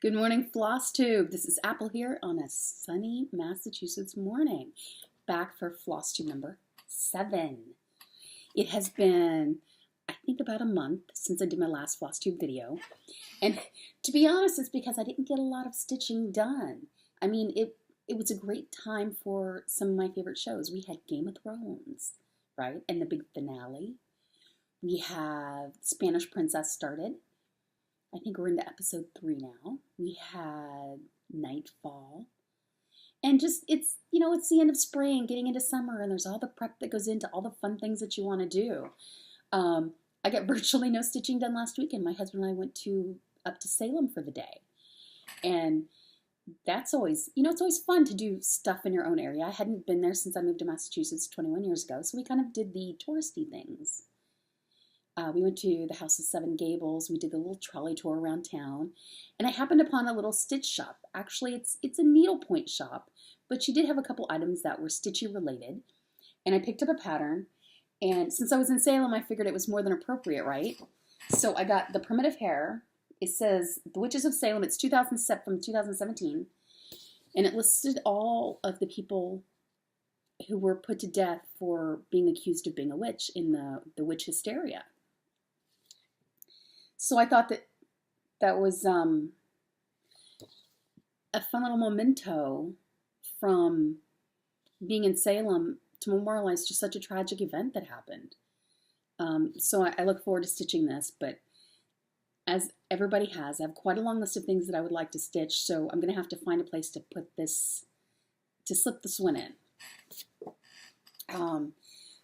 Good morning, FlossTube. This is Apple here on a sunny Massachusetts morning. Back for FlossTube number 7. It has been, I think, about a month since I did my last FlossTube video. And to be honest, it's because I didn't get a lot of stitching done. I mean, it was a great time for some of my favorite shows. We had Game of Thrones, right? And the big finale. We have Spanish Princess started. I think we're into episode 3 now. We had Nightfall. And just, it's the end of spring, getting into summer, and there's all the prep that goes into all the fun things that you want to do. I got virtually no stitching done last weekend. My husband and I went up to Salem for the day. And that's always, it's always fun to do stuff in your own area. I hadn't been there since I moved to Massachusetts 21 years ago, so we kind of did the touristy things. We went to the House of Seven Gables. We did a little trolley tour around town. And I happened upon a little stitch shop. Actually, it's a needlepoint shop, but she did have a couple items that were stitchy related. And I picked up a pattern. And since I was in Salem, I figured it was more than appropriate, right? So I got the primitive hair. It says The Witches of Salem. It's from 2017. And it listed all of the people who were put to death for being accused of being a witch in the witch hysteria. So I thought that was a fun little memento from being in Salem to memorialize just such a tragic event that happened. So I look forward to stitching this, but as everybody has, I have quite a long list of things that I would like to stitch, so I'm going to have to find a place to slip this one in.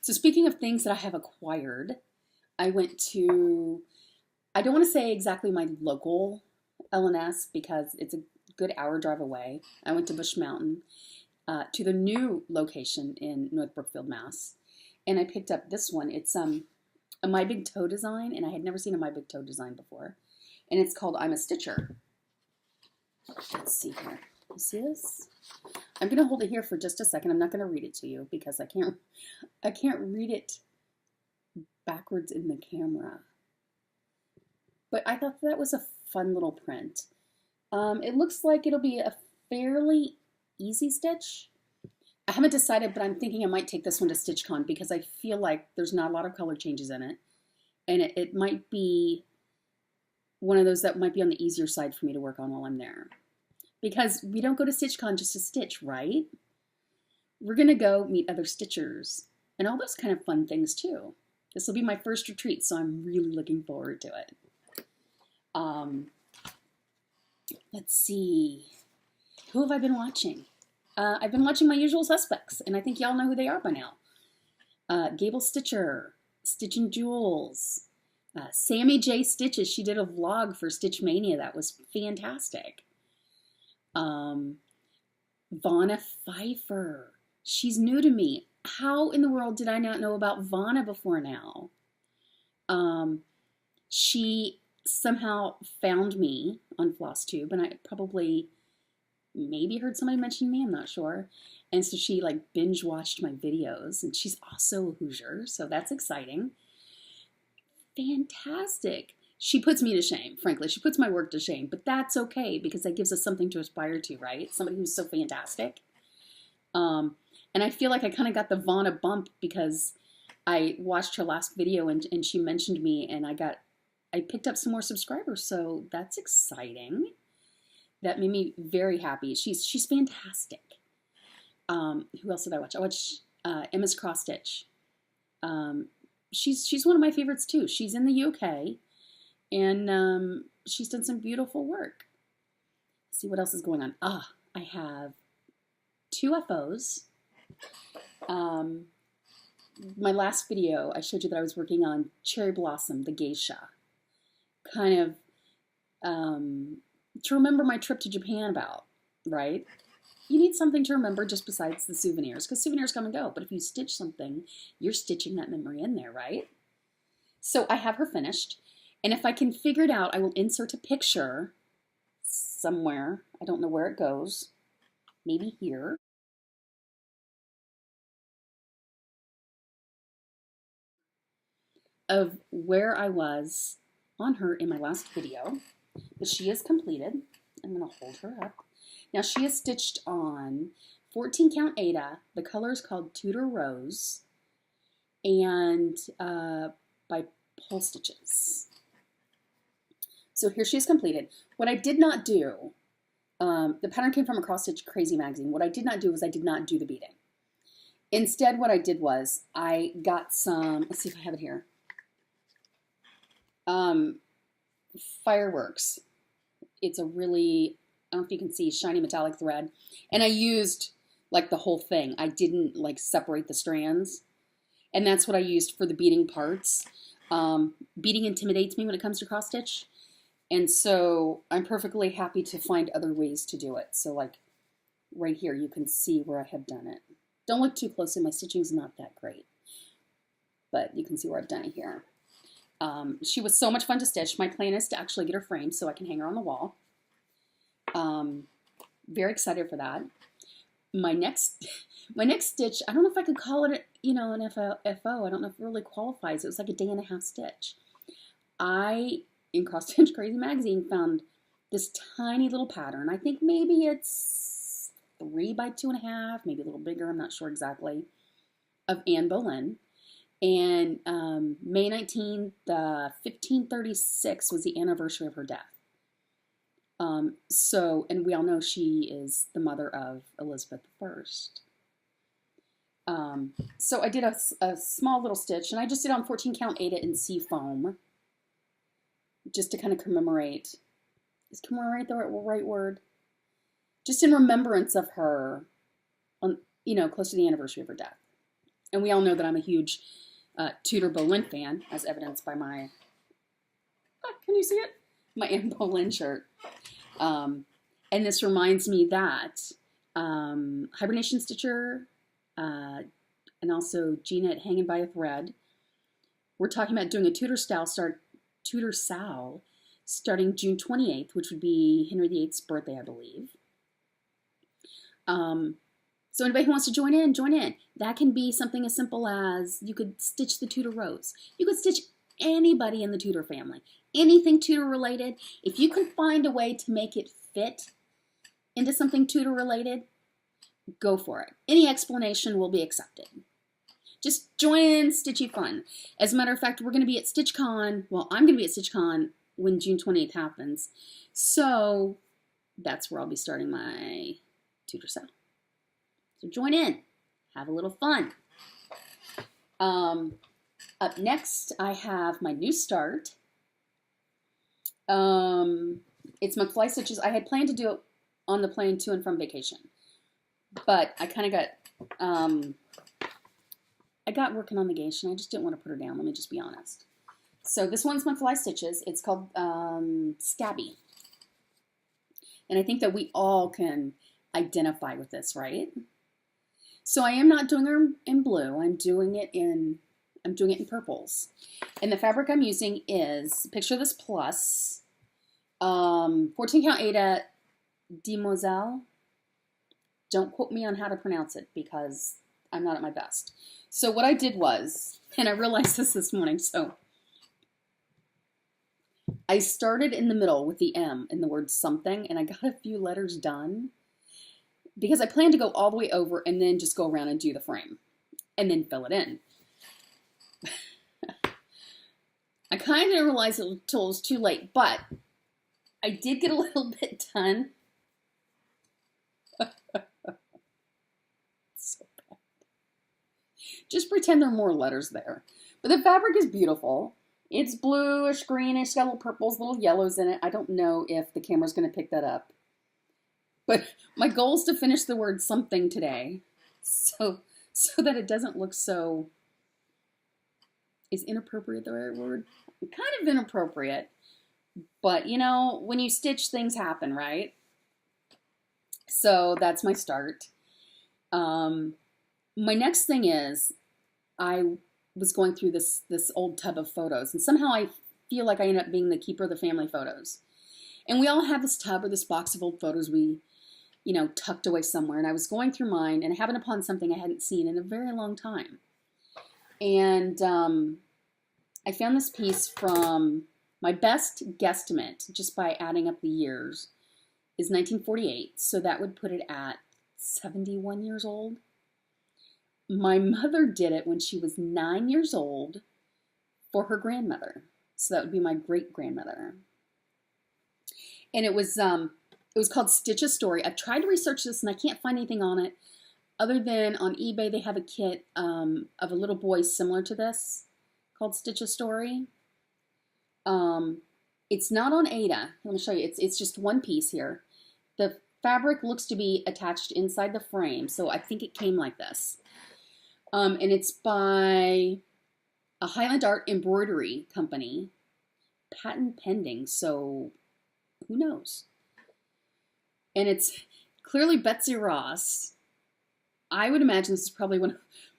So speaking of things that I have acquired, I went to, I don't want to say exactly my local L&S because it's a good hour drive away. I went to Bush Mountain to the new location in North Brookfield, Mass. And I picked up this one. It's a My Big Toe design, and I had never seen a My Big Toe design before. And it's called I'm a Stitcher. Let's see here. You see this? I'm going to hold it here for just a second. I'm not going to read it to you because I can't read it backwards in the camera. But I thought that was a fun little print. It looks like it'll be a fairly easy stitch. I haven't decided, but I'm thinking I might take this one to StitchCon because I feel like there's not a lot of color changes in it. And it might be one of those that might be on the easier side for me to work on while I'm there. Because we don't go to StitchCon just to stitch, right? We're going to go meet other stitchers and all those kind of fun things too. This will be my first retreat, so I'm really looking forward to it. Let's see. Who have I been watching? I've been watching my usual suspects, and I think y'all know who they are by now. Gable Stitcher, Stitch and Jewels, Sammy J. Stitches. She did a vlog for Stitch Mania that was fantastic. Vonna Pfeiffer. She's new to me. How in the world did I not know about Vonna before now? She somehow found me on FlossTube, and I probably maybe heard somebody mention me, I'm not sure. And so she like binge watched my videos, and she's also a Hoosier, so that's exciting. Fantastic. She puts me to shame, frankly. She puts my work to shame, but that's okay because that gives us something to aspire to, right? Somebody who's so fantastic. And I feel like I kind of got the Vonna bump because I watched her last video and she mentioned me, and I picked up some more subscribers, so that's exciting. That made me very happy. She's fantastic. Who else did I watch? I watched Emma's Cross Stitch. She's one of my favorites too. She's in the UK, and she's done some beautiful work. Let's see what else is going on. I have 2 FOs. My last video, I showed you that I was working on Cherry Blossom, the geisha. Kind of to remember my trip to Japan about, right? You need something to remember just besides the souvenirs, because souvenirs come and go. But if you stitch something, you're stitching that memory in there, right? So I have her finished. And if I can figure it out, I will insert a picture somewhere. I don't know where it goes. Maybe here. Of where I was on her in my last video. But she is completed. I'm going to hold her up. Now she is stitched on 14 count Aida. The color is called Tudor Rose, and by pole stitches. So here she is completed. What I did not do, the pattern came from a Cross Stitch Crazy magazine. What I did not do was I did not do the beading. Instead, what I did was I got some, let's see if I have it here, Fireworks. It's a really, I don't know if you can see, shiny metallic thread. And I used like the whole thing. I didn't like separate the strands. And that's what I used for the beading parts. Beading intimidates me when it comes to cross stitch. And so I'm perfectly happy to find other ways to do it. So like right here, you can see where I have done it. Don't look too closely, my stitching's not that great. But you can see where I've done it here. She was so much fun to stitch. My plan is to actually get her framed so I can hang her on the wall. Very excited for that. My next stitch, I don't know if I could call it, you know, an FO. I don't know if it really qualifies. It was like a 1.5 day stitch. I, in Cross Stitch Crazy magazine, found this tiny little pattern. I think maybe it's 3 by 2.5, maybe a little bigger, I'm not sure exactly, of Anne Boleyn. And May 19th, 1536 was the anniversary of her death. And we all know she is the mother of Elizabeth I. So I did a small little stitch, and I just did on 14 count Aida in sea foam, just to kind of commemorate. Is commemorate the right word? Just in remembrance of her, on, you know, close to the anniversary of her death. And we all know that I'm a huge Tudor Boleyn fan, as evidenced by my, can you see it? My Anne Boleyn shirt. And this reminds me that Hibernation Stitcher and also Gina at Hanging by a Thread, we're talking about doing a Tudor SAL starting June 28th, which would be Henry VIII's birthday, I believe. So anybody who wants to join in, join in. That can be something as simple as you could stitch the Tudor Rose. You could stitch anybody in the Tudor family. Anything Tudor related. If you can find a way to make it fit into something Tudor related, go for it. Any explanation will be accepted. Just join in stitchy fun. As a matter of fact, we're going to be at StitchCon. Well, I'm going to be at StitchCon when June 28th happens. So that's where I'll be starting my Tudor SAL. So join in. Have a little fun. Up next, I have my new start. It's my fly stitches. I had planned to do it on the plane to and from vacation, but I kind of got, I got working on the gauge and I just didn't want to put her down. Let me just be honest. So this one's my fly stitches. It's called Stabby. And I think that we all can identify with this, right? So I am not doing her in blue. I'm doing it in purples. And the fabric I'm using is, picture this plus, 14 count Aida Demoiselle. Don't quote me on how to pronounce it because I'm not at my best. So what I did was, and I realized this morning, so I started in the middle with the M in the word something, and I got a few letters done because I planned to go all the way over and then just go around and do the frame and then fill it in. I kind of didn't realize it until it was too late, but I did get a little bit done. So bad. Just pretend there are more letters there. But the fabric is beautiful. It's bluish, greenish, it's got little purples, little yellows in it. I don't know if the camera's going to pick that up. But my goal is to finish the word something today so that it doesn't look so, is inappropriate the right word? Kind of inappropriate, but you know, when you stitch, things happen, right? So that's my start. My next thing is, I was going through this old tub of photos, and somehow I feel like I end up being the keeper of the family photos. And we all have this tub or this box of old photos we, you know, tucked away somewhere. And I was going through mine and I happened upon something I hadn't seen in a very long time. And I found this piece from my best guesstimate, just by adding up the years, is 1948, so that would put it at 71 years old. My mother did it when she was 9 years old for her grandmother. So that would be my great-grandmother. And it was called Stitch a Story. I've tried to research this and I can't find anything on it other than on eBay they have a kit of a little boy similar to this called Stitch a Story. It's not on Ada. Let me show you. It's just one piece here. The fabric looks to be attached inside the frame, so I think it came like this. And it's by a Highland Art Embroidery Company. Patent pending, so who knows? And it's clearly Betsy Ross. I would imagine this is probably one of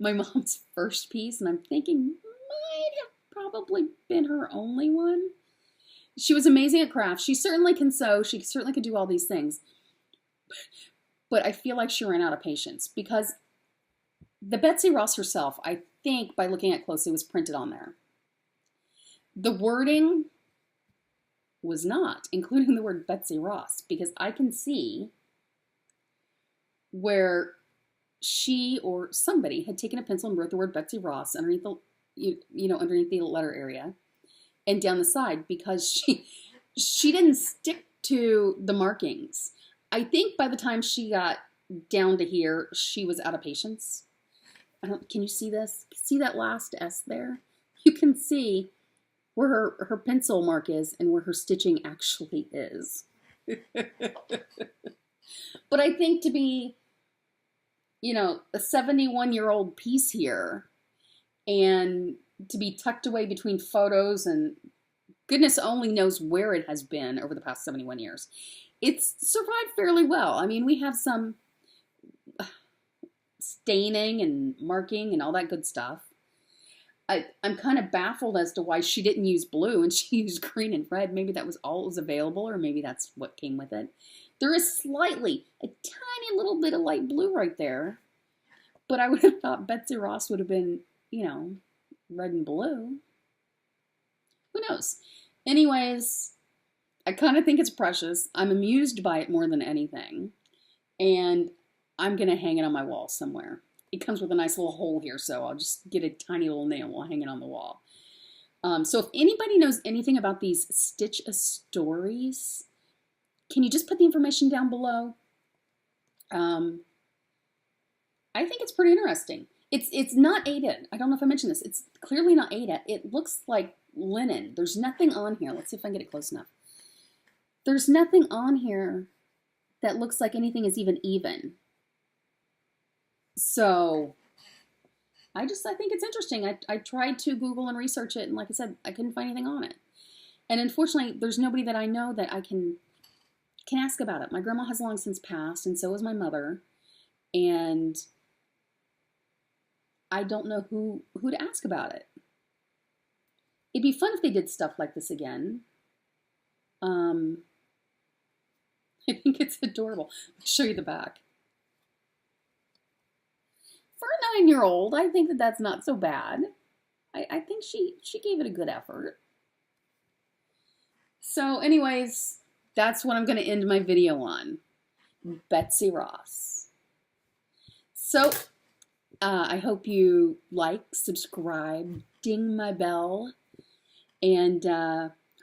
my mom's first piece, and I'm thinking might have probably been her only one. She was amazing at crafts. She certainly can sew. She certainly could do all these things. But I feel like she ran out of patience because the Betsy Ross herself, I think by looking at it closely, was printed on there. The wording was not, including the word Betsy Ross, because I can see where she or somebody had taken a pencil and wrote the word Betsy Ross underneath the, underneath the letter area and down the side because she didn't stick to the markings. I think by the time she got down to here, she was out of patience. Can you see this? See that last S there? You can see where her pencil mark is and where her stitching actually is. But I think to be, a 71-year-old piece here and to be tucked away between photos and goodness only knows where it has been over the past 71 years, it's survived fairly well. I mean, we have some staining and marking and all that good stuff. I'm kind of baffled as to why she didn't use blue and she used green and red. Maybe that was all that was available, or maybe that's what came with it. There is a tiny little bit of light blue right there. But I would have thought Betsy Ross would have been, red and blue. Who knows? Anyways, I kind of think it's precious. I'm amused by it more than anything. And I'm going to hang it on my wall somewhere. It comes with a nice little hole here, so I'll just get a tiny little nail and we'll hang it on the wall. So if anybody knows anything about these Stitch a Stories, can you just put the information down below? I think it's pretty interesting. It's not Ada. I don't know if I mentioned this. It's clearly not Ada. It looks like linen. There's nothing on here. Let's see if I can get it close enough. There's nothing on here that looks like anything is even. So I think it's interesting. I tried to Google and research it, and like I said, I couldn't find anything on it. And unfortunately, there's nobody that I know that I can ask about it. My grandma has long since passed, and so has my mother. And I don't know who to ask about it. It'd be fun if they did stuff like this again. I think it's adorable. I'll show you the back. For a 9-year-old, I think that's not so bad. I think she gave it a good effort. So anyways, that's what I'm going to end my video on. Betsy Ross. So I hope you like, subscribe, ding my bell, and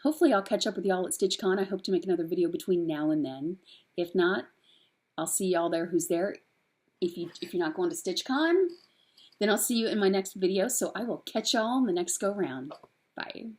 hopefully I'll catch up with y'all at StitchCon. I hope to make another video between now and then. If not, I'll see y'all there who's there. If you're not going to StitchCon, then I'll see you in my next video. So I will catch y'all in the next go round. Bye.